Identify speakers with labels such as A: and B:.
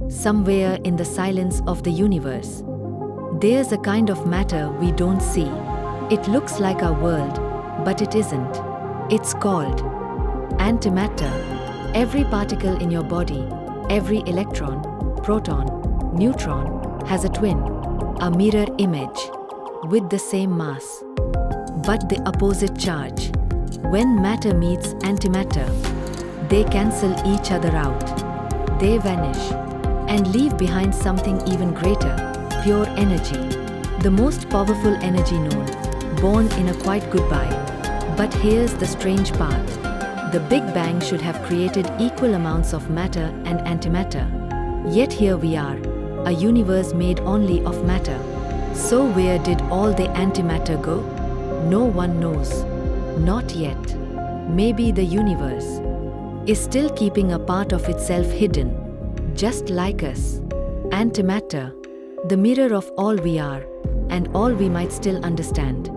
A: somewhere in the silence of the universe. There's a kind of matter we don't see. It looks like our world, but it isn't. It's called antimatter. Every particle in your body, every electron, proton, neutron, has a twin, a mirror image, with the same mass, but the opposite charge. When matter meets antimatter, they cancel each other out. They vanish and leave behind something even greater, pure energy. The most powerful energy known, born in a quiet goodbye. But here's the strange part. The Big Bang should have created equal amounts of matter and antimatter. Yet here we are, a universe made only of matter. So where did all the antimatter go? No one knows. Not yet. Maybe the universe is still keeping a part of itself hidden, just like us. Antimatter, the mirror of all we are, and all we might still understand.